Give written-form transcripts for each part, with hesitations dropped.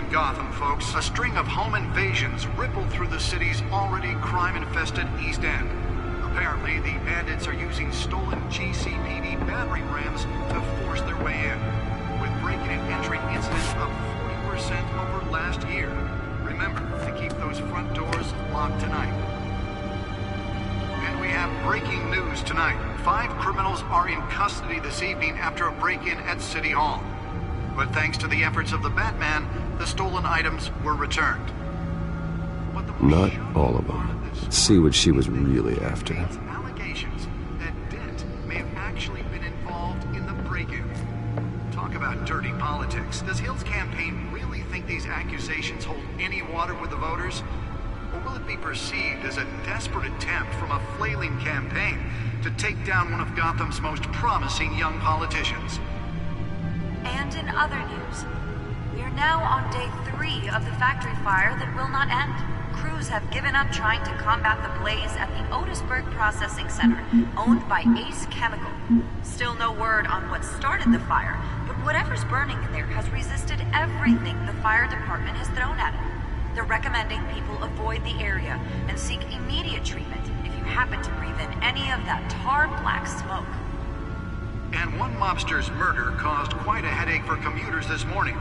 in Gotham, folks. A string of home invasions rippled through the city's already crime-infested East End. Apparently, the bandits are using stolen GCPD battering rams to force their way in, with break-in and entry incidents up 40% over last year. Remember to keep those front doors locked tonight. And we have breaking news tonight. 5 criminals are in custody this evening after a break-in at City Hall. But thanks to the efforts of the Batman, the stolen items were returned. Not all of them. Let's see what she was really after. Allegations that Dent may have actually been involved in the break-in. Talk about dirty politics. Does Hill's campaign really think these accusations hold any water with the voters? Or will it be perceived as a desperate attempt from a flailing campaign to take down one of Gotham's most promising young politicians? And in other news, we are now on day 3 of the factory fire that will not end. Crews have given up trying to combat the blaze at the Otisburg Processing Center, owned by Ace Chemical. Still no word on what started the fire, but whatever's burning in there has resisted everything the fire department has thrown at it. They're recommending people avoid the area and seek immediate treatment if you happen to breathe in any of that tar black smoke. And one mobster's murder caused quite a headache for commuters this morning.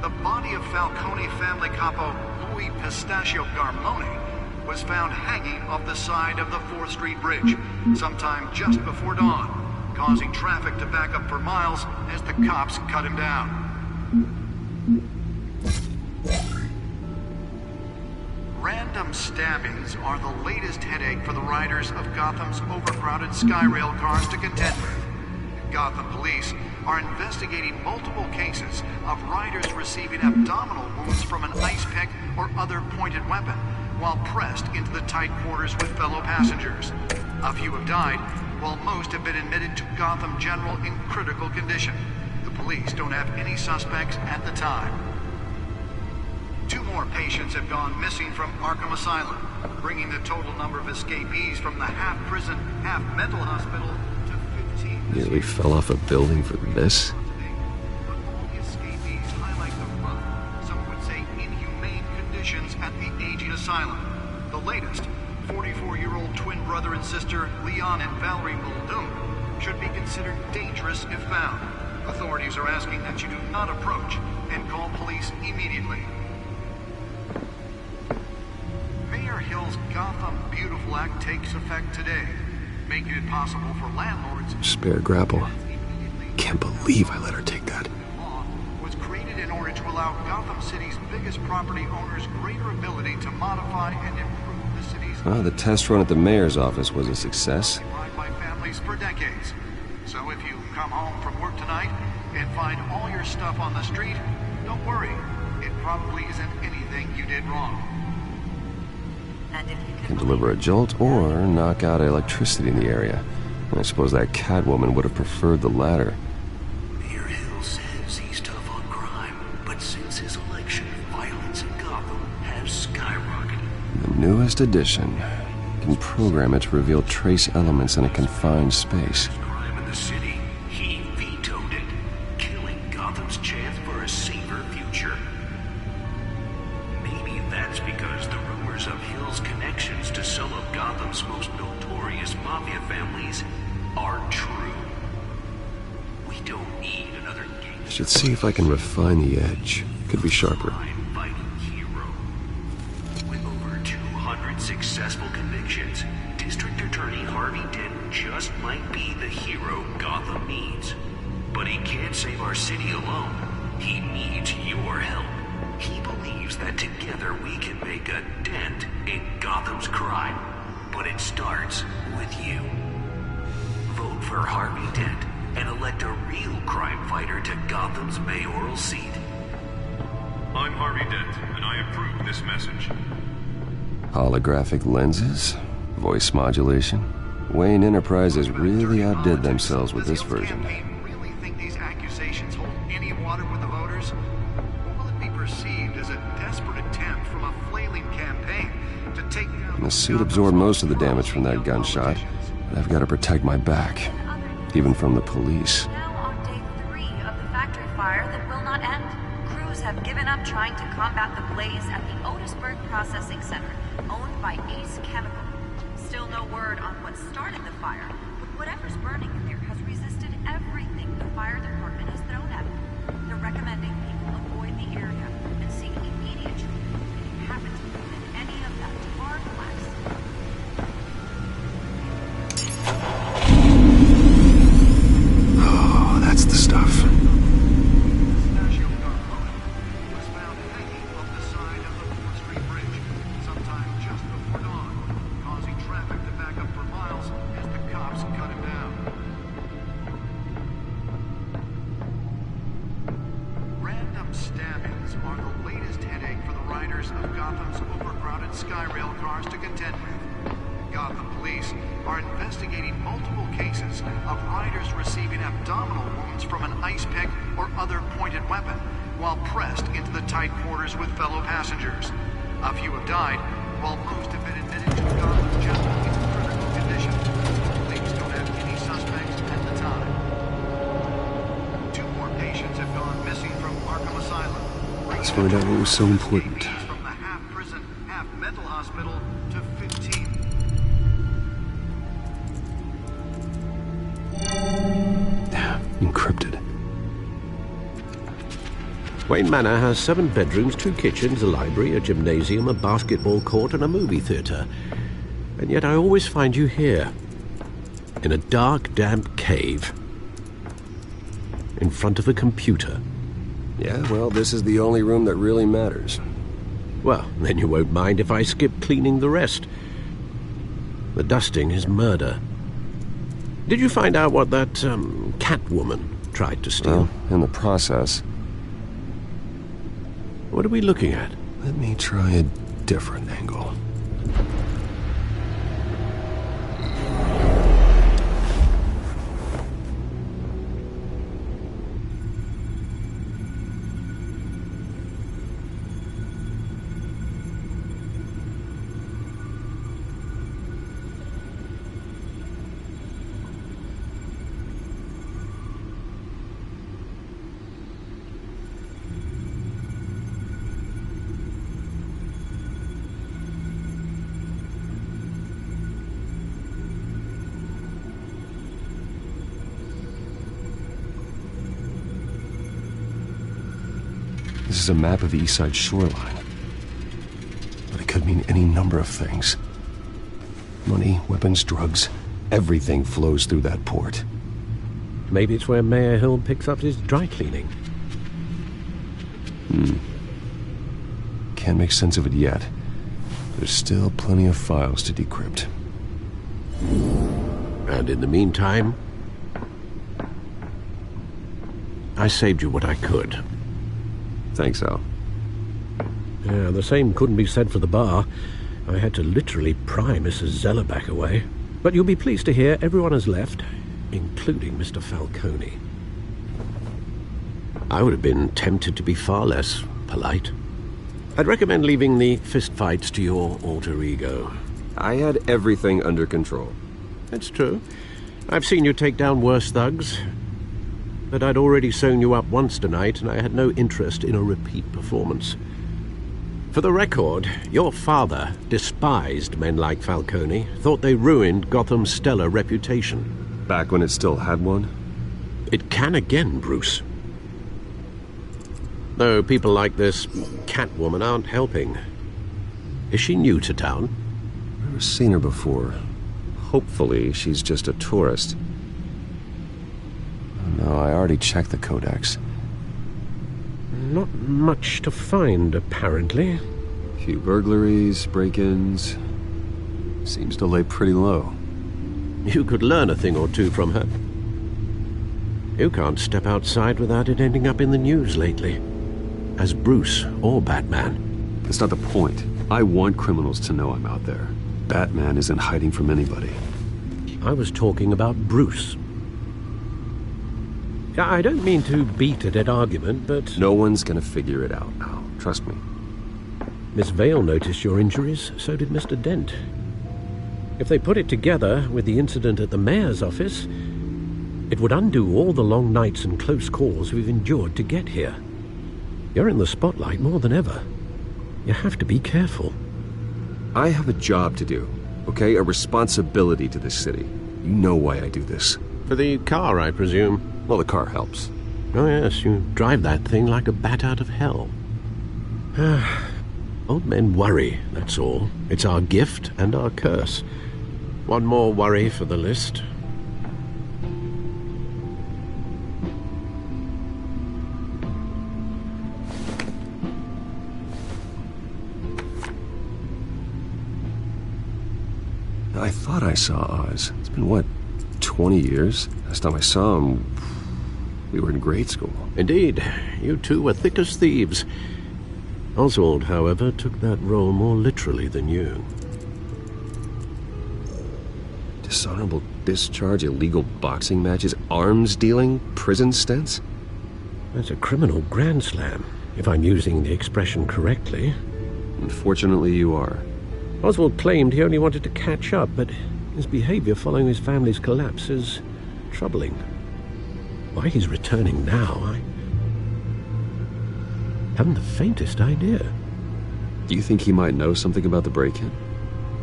The body of Falcone family capo Louis Pistachio Garmone was found hanging off the side of the 4th Street Bridge sometime just before dawn, causing traffic to back up for miles as the cops cut him down. Random stabbings are the latest headache for the riders of Gotham's overcrowded Skyrail cars to contend with. Gotham police are investigating multiple cases of riders receiving abdominal wounds from an ice pick or other pointed weapon while pressed into the tight quarters with fellow passengers. A few have died, while most have been admitted to Gotham General in critical condition. The police don't have any suspects at the time. 2 more patients have gone missing from Arkham Asylum, bringing the total number of escapees from the half-prison, half-mental hospital to 15. Nearly fell off a building for this? But all the escapees highlight the rough, some would say inhumane conditions at the aging asylum. The latest, 44-year-old twin brother and sister Leon and Valerie Muldoon, should be considered dangerous if found. Authorities are asking that you do not approach and call police immediately. Mayor Hill's Gotham Beautiful Act takes effect today, making it possible for landlords... Spare grapple. Can't believe I let her take that. The law was created in order to allow Gotham City's biggest property owners greater ability to modify and improve the city's... Well, the test run at the mayor's office was a success. ...occupied by families for decades. So if you come home from work tonight and find all your stuff on the street, don't worry. It probably isn't anything you did wrong. And if you Can deliver a jolt or knock out electricity in the area. I suppose that Catwoman would have preferred the latter. Mayor Hill says he's tough on crime, but since his election, violence in Gotham has skyrocketed. The newest addition can program it to reveal trace elements in a confined space. Crime in the city, he vetoed it, killing Gotham's chance for a safer future. Maybe that's because the rumors of Hill's connections to some of Gotham's most notorious mafia families are true. We don't need another gangster. Should see if I can refine the edge. Could be sharper. Crime-fighting hero. With over 200 successful convictions, District Attorney Harvey Dent just might be the hero Gotham needs. But he can't save our city alone. He needs your help. He believes that together we can make a dent in Gotham's crime. But it starts with you. Vote for Harvey Dent and elect a real crime fighter to Gotham's mayoral seat. I'm Harvey Dent, and I approve this message. Holographic lenses? Voice modulation? Wayne Enterprises really outdid themselves with this version. Does Hill's campaign really think these accusations hold any water with the voters? Or will it be perceived as a desperate attempt from a flailing campaign to take down... The suit absorbed most of the damage from that gunshot, but I've got to protect my back, even from the police. now on day 3 of the factory fire that will not end. Crews have given up trying to combat Processing Center, owned by Ace Chemical. Still no word on what started the fire, but whatever's burning in there has resisted everything the fire department has thrown at it. They're recommending people avoid the area and seek immediate treatment if you happen to live in any of that tar class. Oh, that's the stuff. Find out what was so important. From the half-prison, half-mental hospital to 15. Encrypted. Wayne Manor has 7 bedrooms, 2 kitchens, a library, a gymnasium, a basketball court, and a movie theatre. And yet I always find you here, in a dark, damp cave, in front of a computer. Yeah, well, this is the only room that really matters. Well, then you won't mind if I skip cleaning the rest. The dusting is murder. Did you find out what that, cat woman tried to steal? Well, in the process. What are we looking at? Let me try a different angle. This is a map of the east side shoreline. But it could mean any number of things. Money, weapons, drugs, everything flows through that port. Maybe it's where Mayor Hill picks up his dry cleaning. Can't make sense of it yet. There's still plenty of files to decrypt. And in the meantime, I saved you what I could. Thanks, Al. Yeah, the same couldn't be said for the bar. I had to literally pry Mrs. Zellerback away. But you'll be pleased to hear everyone has left, including Mr. Falcone. I would have been tempted to be far less polite. I'd recommend leaving the fistfights to your alter ego. I had everything under control. It's true. I've seen you take down worse thugs. But I'd already sewn you up once tonight, and I had no interest in a repeat performance. For the record, your father despised men like Falcone, thought they ruined Gotham's stellar reputation. Back when it still had one? It can again, Bruce. Though people like this Catwoman aren't helping. Is she new to town? Never seen her before. Hopefully, she's just a tourist. No, I already checked the codex. Not much to find, apparently. A few burglaries, break-ins. Seems to lay pretty low. You could learn a thing or two from her. You can't step outside without it ending up in the news lately. As Bruce or Batman. That's not the point. I want criminals to know I'm out there. Batman isn't hiding from anybody. I was talking about Bruce. I don't mean to beat a dead argument, but... No one's gonna figure it out now. Trust me. Miss Vale noticed your injuries, so did Mr. Dent. If they put it together with the incident at the mayor's office, it would undo all the long nights and close calls we've endured to get here. You're in the spotlight more than ever. You have to be careful. I have a job to do, okay? A responsibility to this city. You know why I do this. For the car, I presume. Well, the car helps. Oh yes, you drive that thing like a bat out of hell. Old men worry, that's all. It's our gift and our curse. One more worry for the list. I thought I saw Oz. It's been, what, 20 years? Last time I saw him, we were in grade school. Indeed, you two were thick as thieves. Oswald, however, took that role more literally than you. Dishonorable discharge, illegal boxing matches, arms dealing, prison stints? That's a criminal grand slam, if I'm using the expression correctly. Unfortunately, you are. Oswald claimed he only wanted to catch up, but his behavior following his family's collapse is troubling. Why he's returning now, I haven't the faintest idea. Do you think he might know something about the break-in?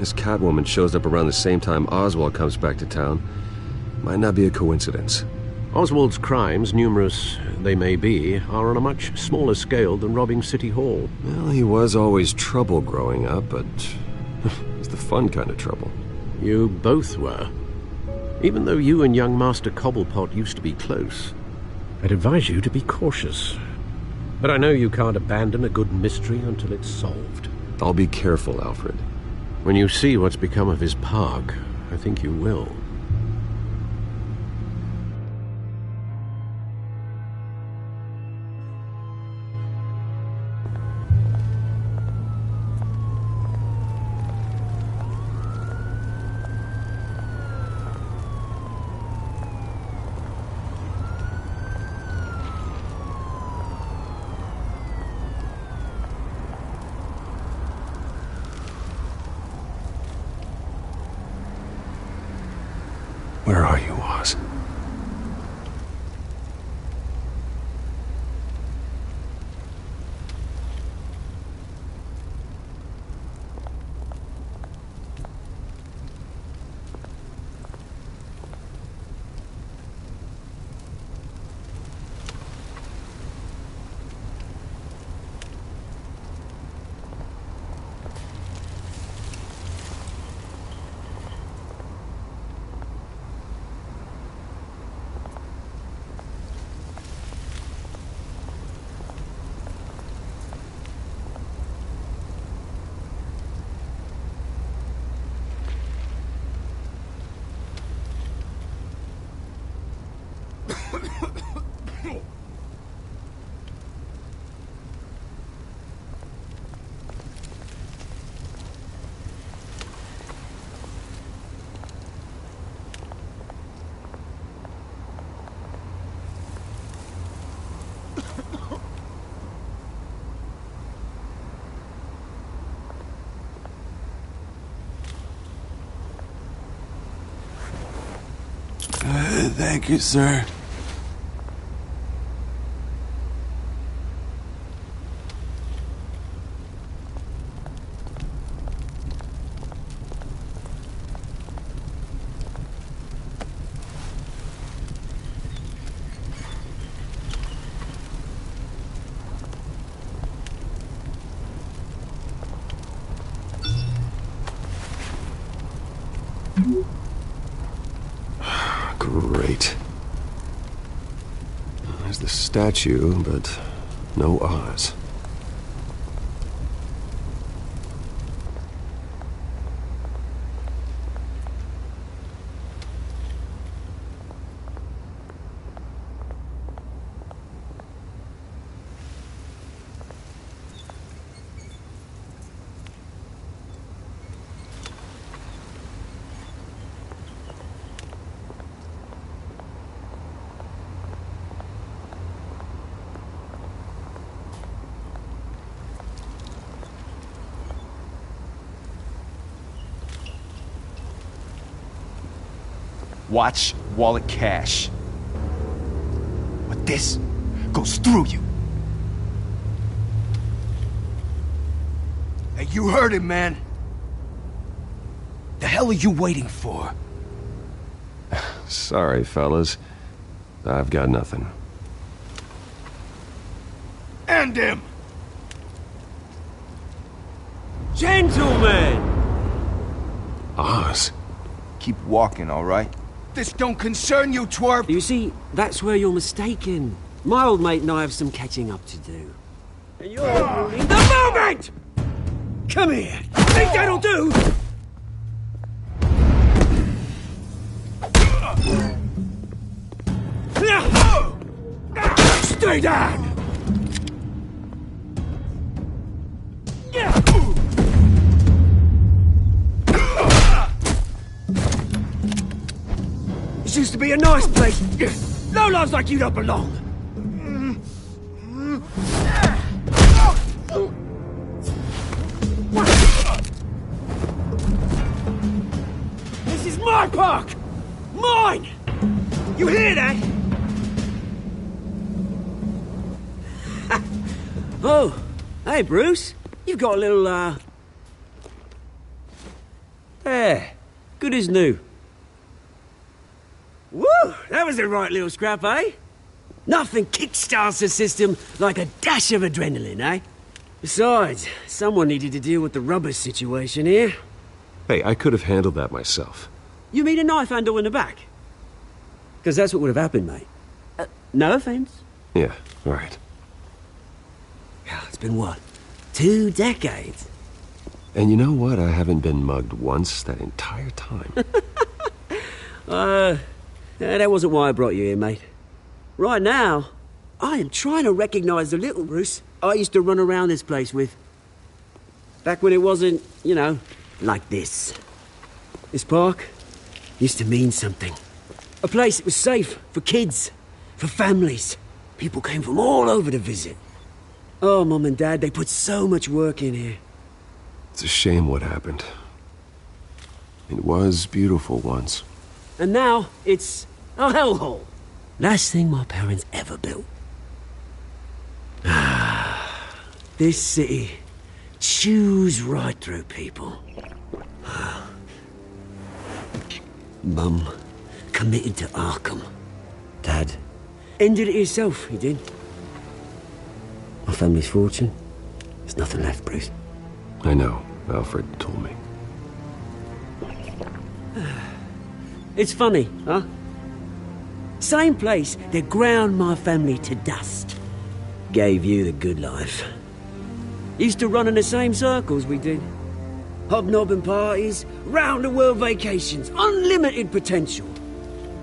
This Catwoman shows up around the same time Oswald comes back to town. Might not be a coincidence. Oswald's crimes, numerous they may be, are on a much smaller scale than robbing City Hall. Well, he was always trouble growing up, but it's the fun kind of trouble. You both were. Even though you and young Master Cobblepot used to be close, I'd advise you to be cautious. But I know you can't abandon a good mystery until it's solved. I'll be careful, Alfred. When you see what's become of his park, I think you will. Where are you, Oz? Thank you, sir. Great. There's the statue, but no Oz. Watch wallet cash. But this goes through you. Hey, you heard it, man. The hell are you waiting for? Sorry, fellas. I've got nothing. End him! Gentlemen! Oz. Keep walking, all right? This don't concern you, twerp! You see, that's where you're mistaken. My old mate and I have some catching up to do. And you're ruining the moment! Come here! Think that'll do? Stay down! This used to be a nice place. No lives like you don't belong. This is my park! Mine! You hear that? Oh, hey, Bruce. You've got a little, There. Good as new. Woo! That was a right little scrap, eh? Nothing kickstarts the system like a dash of adrenaline, eh? Besides, someone needed to deal with the rubber situation here. Hey, I could have handled that myself. You mean a knife handle in the back? Because that's what would have happened, mate. No offense. Yeah, right. It's been what? 2 decades? And you know what? I haven't been mugged once that entire time. That wasn't why I brought you here, mate. Right now, I am trying to recognize the little Bruce I used to run around this place with. Back when it wasn't, you know, like this. This park used to mean something. A place that was safe for kids, for families. People came from all over to visit. Oh, Mum and Dad, they put so much work in here. It's a shame what happened. It was beautiful once. And now, it's a hellhole. Last thing my parents ever built. This city chews right through people. Mum committed to Arkham. Dad ended it himself, he did. My family's fortune, there's nothing left, Bruce. I know. Alfred told me. It's funny, huh? Same place that ground my family to dust. Gave you the good life. Used to run in the same circles we did. Hobnobbing parties, round-the-world vacations, unlimited potential.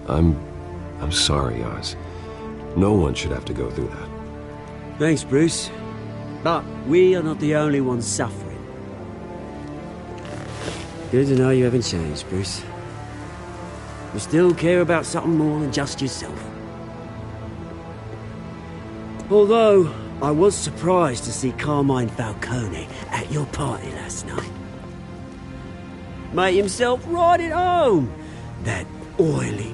I'm sorry, Oz. No one should have to go through that. Thanks, Bruce. But we are not the only ones suffering. Good to know you haven't changed, Bruce. You still care about something more than just yourself. Although, I was surprised to see Carmine Falcone at your party last night. Made himself right at home. That oily...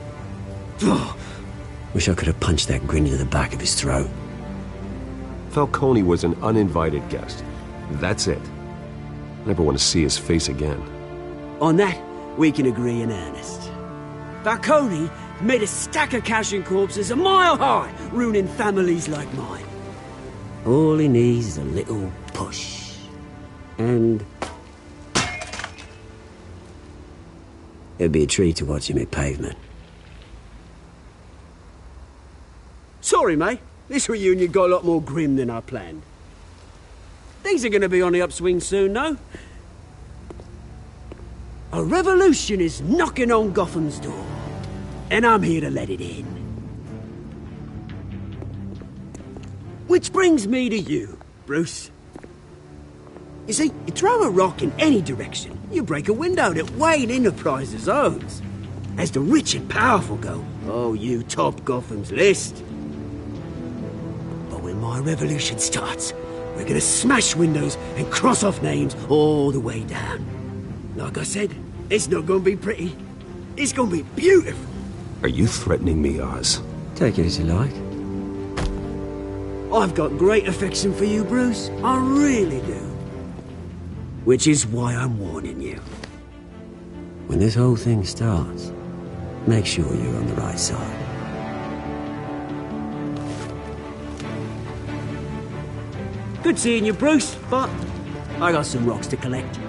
Wish I could have punched that grin into the back of his throat. Falcone was an uninvited guest. That's it. Never want to see his face again. On that, we can agree in earnest. Falcone made a stack of cash and corpses a mile high, ruining families like mine. All he needs is a little push. And... it'd be a treat to watch him hit pavement. Sorry, mate. This reunion got a lot more grim than I planned. Things are gonna be on the upswing soon, though. A revolution is knocking on Gotham's door. And I'm here to let it in. Which brings me to you, Bruce. You see, you throw a rock in any direction, you break a window that Wayne Enterprises owns. As the rich and powerful go, oh, you top Gotham's list. But when my revolution starts, we're gonna smash windows and cross off names all the way down. Like I said, it's not gonna be pretty. It's gonna be beautiful. Are you threatening me, Oz? Take it as you like. I've got great affection for you, Bruce. I really do. Which is why I'm warning you. When this whole thing starts, make sure you're on the right side. Good seeing you, Bruce, but I got some rocks to collect.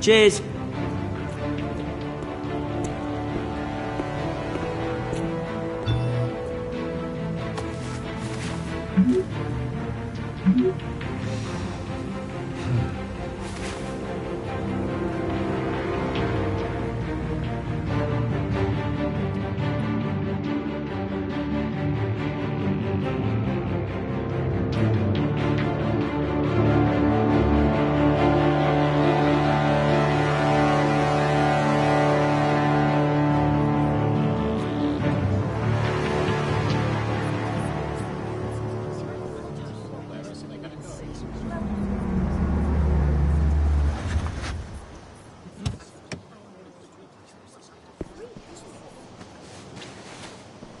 Cheers.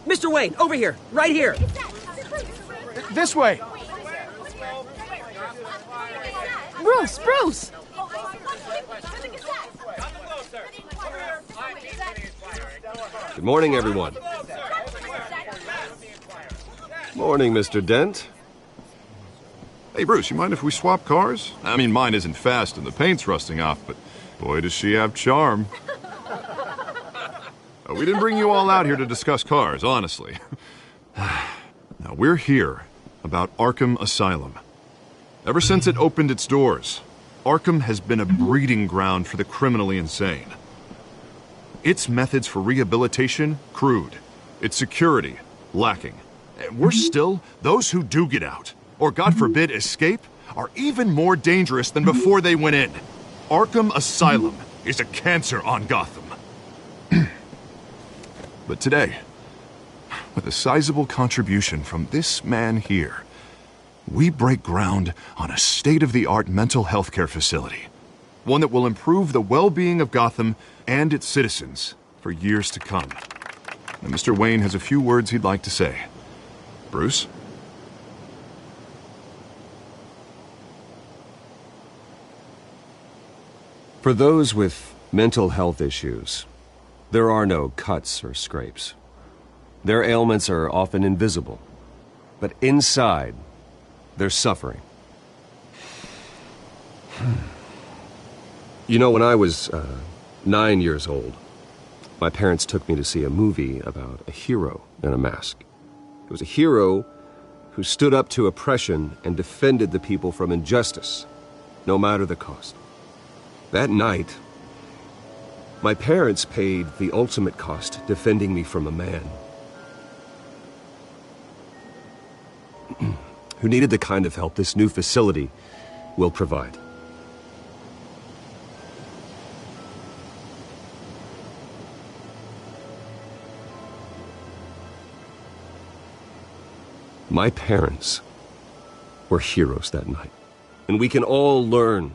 Mr. Wayne, over here, right here. This way. Bruce! Good morning, everyone. Morning, Mr. Dent. Hey, Bruce, you mind if we swap cars? I mean, mine isn't fast and the paint's rusting off, but boy, does she have charm. We didn't bring you all out here to discuss cars, honestly. Now, we're here about Arkham Asylum. Ever since it opened its doors, Arkham has been a breeding ground for the criminally insane. Its methods for rehabilitation, crude. Its security, lacking. And worse still, those who do get out, or God forbid escape, are even more dangerous than before they went in. Arkham Asylum is a cancer on Gotham. But today, with a sizable contribution from this man here, we break ground on a state-of-the-art mental health care facility. One that will improve the well-being of Gotham and its citizens for years to come. Now, Mr. Wayne has a few words he'd like to say. Bruce? For those with mental health issues, there are no cuts or scrapes. Their ailments are often invisible, but inside, they're suffering. You know, when I was 9 years old, my parents took me to see a movie about a hero in a mask. It was a hero who stood up to oppression and defended the people from injustice, no matter the cost. That night, my parents paid the ultimate cost defending me from a man who needed the kind of help this new facility will provide. My parents were heroes that night, and we can all learn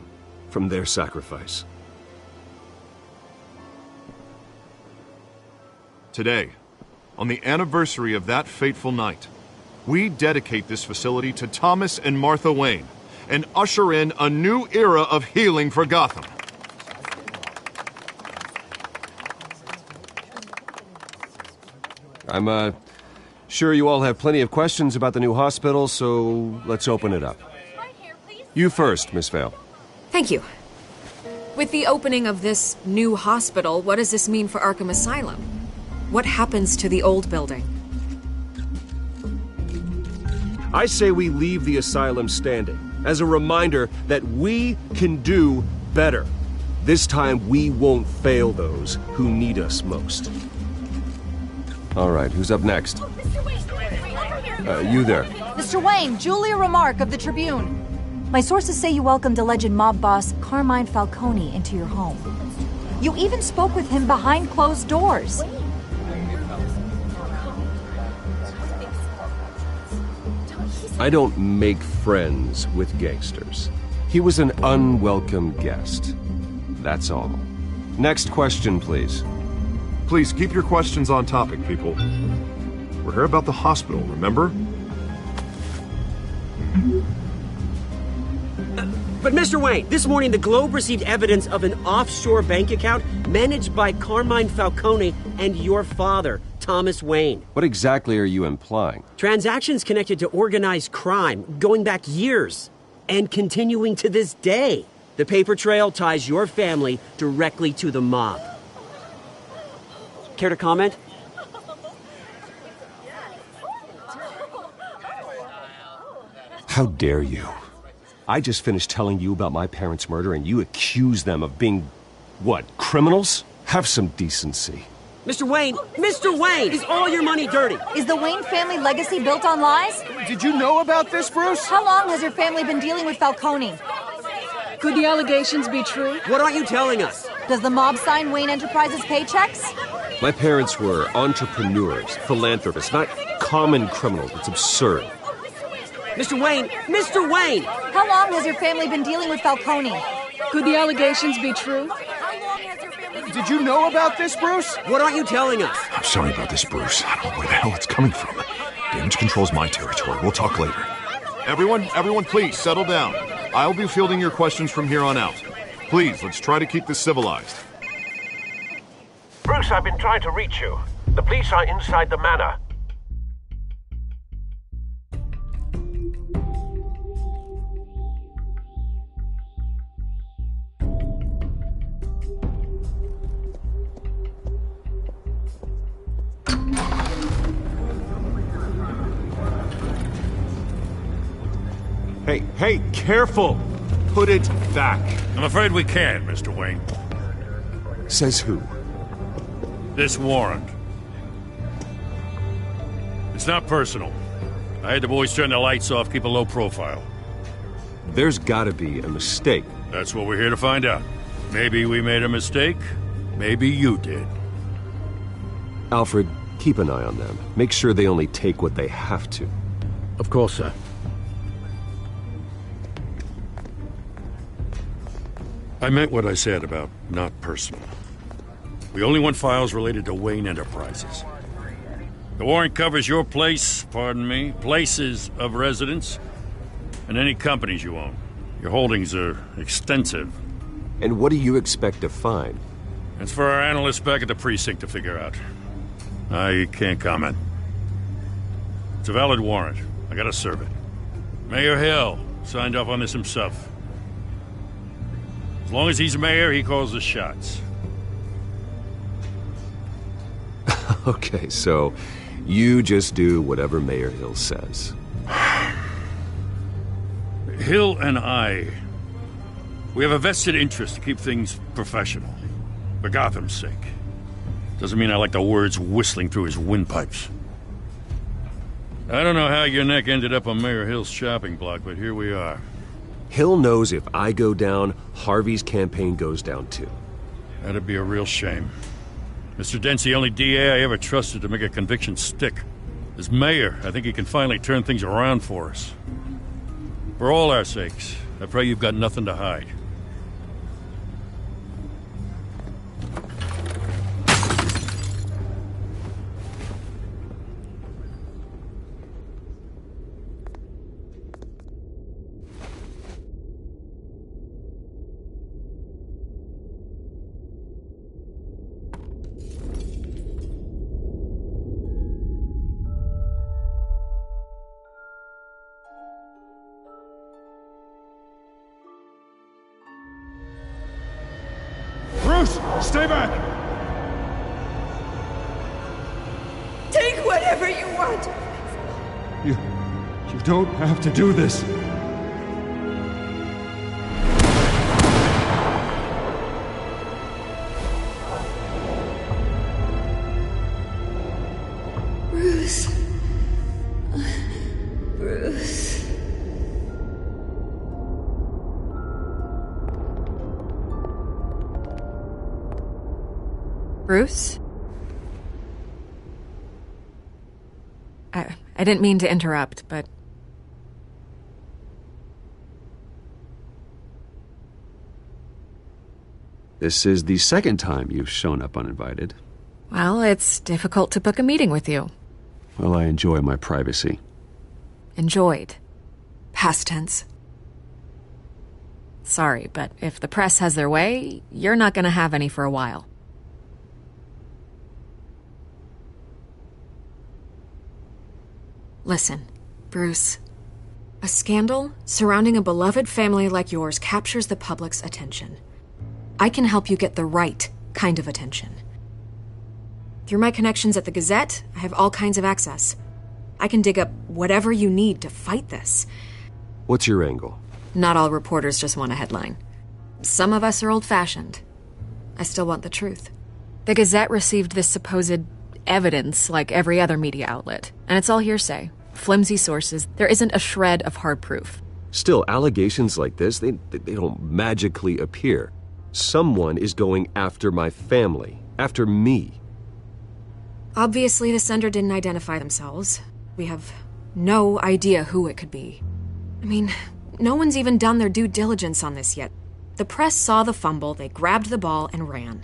from their sacrifice. Today, on the anniversary of that fateful night, we dedicate this facility to Thomas and Martha Wayne and usher in a new era of healing for Gotham. I'm sure you all have plenty of questions about the new hospital, so let's open it up. You first, Miss Vale. Thank you. With the opening of this new hospital, what does this mean for Arkham Asylum? What happens to the old building? I say we leave the asylum standing as a reminder that we can do better. This time we won't fail those who need us most. All right, who's up next? You there. Mr. Wayne, Julia Remark of the Tribune. My sources say you welcomed alleged mob boss Carmine Falcone into your home. You even spoke with him behind closed doors. I don't make friends with gangsters. He was an unwelcome guest. That's all. Next question, please. Please keep your questions on topic, people. We're here about the hospital, remember? But Mr. Wayne, this morning the Globe received evidence of an offshore bank account managed by Carmine Falcone and your father, Thomas Wayne. What exactly are you implying? Transactions connected to organized crime going back years and continuing to this day. The paper trail ties your family directly to the mob. Care to comment? How dare you? I just finished telling you about my parents' murder and you accuse them of being, what, criminals? Have some decency. Mr. Wayne, is all your money dirty? Is the Wayne family legacy built on lies? Did you know about this, Bruce? How long has your family been dealing with Falcone? Could the allegations be true? What aren't you telling us? Does the mob sign Wayne Enterprises paychecks? My parents were entrepreneurs, philanthropists, not common criminals. It's absurd. Mr. Wayne! How long has your family been dealing with Falcone? Could the allegations be true? Did you know about this, Bruce? What aren't you telling us? I'm sorry about this, Bruce. I don't know where the hell it's coming from. Damage control's my territory. We'll talk later. Everyone, please, settle down. I'll be fielding your questions from here on out. Please, let's try to keep this civilized. Bruce, I've been trying to reach you. The police are inside the manor. Hey, careful! Put it back. I'm afraid we can't, Mr. Wayne. Says who? This warrant. It's not personal. I had the boys turn the lights off, keep a low profile. There's gotta be a mistake. That's what we're here to find out. Maybe we made a mistake. Maybe you did. Alfred, keep an eye on them. Make sure they only take what they have to. Of course, sir. I meant what I said about not personal. We only want files related to Wayne Enterprises. The warrant covers your places of residence, and any companies you own. Your holdings are extensive. And what do you expect to find? It's for our analysts back at the precinct to figure out. I can't comment. It's a valid warrant. I gotta serve it. Mayor Hill signed off on this himself. As long as he's mayor, he calls the shots. Okay, so you just do whatever Mayor Hill says. Hill and we have a vested interest to keep things professional. For Gotham's sake. Doesn't mean I like the words whistling through his windpipes. I don't know how your neck ended up on Mayor Hill's shopping block, but here we are. Hill knows if I go down, Harvey's campaign goes down too. That'd be a real shame. Mr. Dent's the only DA I ever trusted to make a conviction stick. As mayor, I think he can finally turn things around for us. For all our sakes, I pray you've got nothing to hide. Stay back! Take whatever you want! You don't have to do this. Bruce. Bruce. Bruce? I didn't mean to interrupt, but... This is the second time you've shown up uninvited. Well, it's difficult to book a meeting with you. Well, I enjoy my privacy. Enjoyed. Past tense. Sorry, but if the press has their way, you're not gonna have any for a while. Listen, Bruce. A scandal surrounding a beloved family like yours captures the public's attention. I can help you get the right kind of attention. Through my connections at the Gazette, I have all kinds of access. I can dig up whatever you need to fight this. What's your angle? Not all reporters just want a headline. Some of us are old-fashioned. I still want the truth. The Gazette received this supposed evidence like every other media outlet, and it's all hearsay. Flimsy sources. There isn't a shred of hard proof. Still, allegations like this, they don't magically appear. Someone is going after my family, after me. Obviously, the sender didn't identify themselves. We have no idea who it could be. I mean, no one's even done their due diligence on this yet. The press saw the fumble, they grabbed the ball and ran.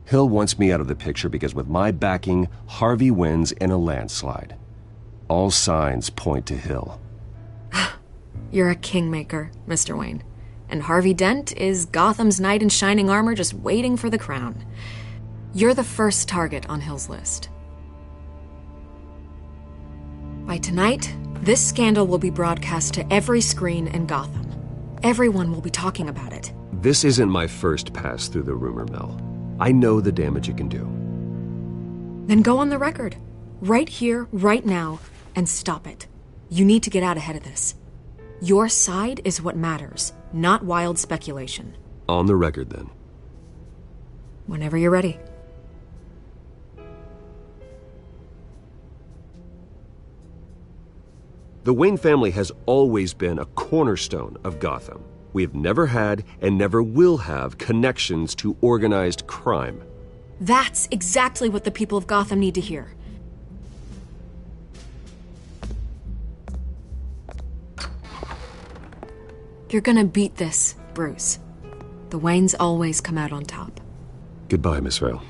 Hill wants me out of the picture because with my backing, Harvey wins in a landslide. All signs point to Hill. You're a kingmaker, Mr. Wayne. And Harvey Dent is Gotham's knight in shining armor just waiting for the crown. You're the first target on Hill's list. By tonight, this scandal will be broadcast to every screen in Gotham. Everyone will be talking about it. This isn't my first pass through the rumor mill. I know the damage it can do. Then go on the record. Right here, right now, and stop it. You need to get out ahead of this. Your side is what matters, not wild speculation. On the record, then. Whenever you're ready. The Wayne family has always been a cornerstone of Gotham. We have never had and never will have connections to organized crime. That's exactly what the people of Gotham need to hear. You're gonna beat this, Bruce. The Waynes always come out on top. Goodbye, Miss Vale.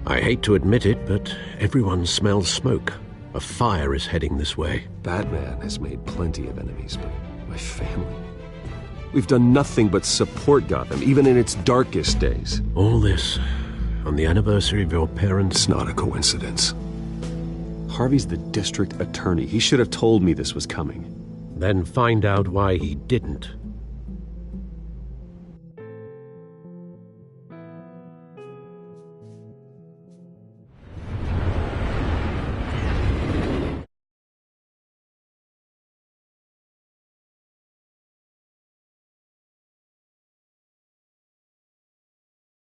I hate to admit it, but everyone smells smoke. A fire is heading this way. Batman has made plenty of enemies, but my family... We've done nothing but support Gotham, even in its darkest days. All this on the anniversary of your parents'... It's not a coincidence. Harvey's the district attorney. He should have told me this was coming. Then find out why he didn't.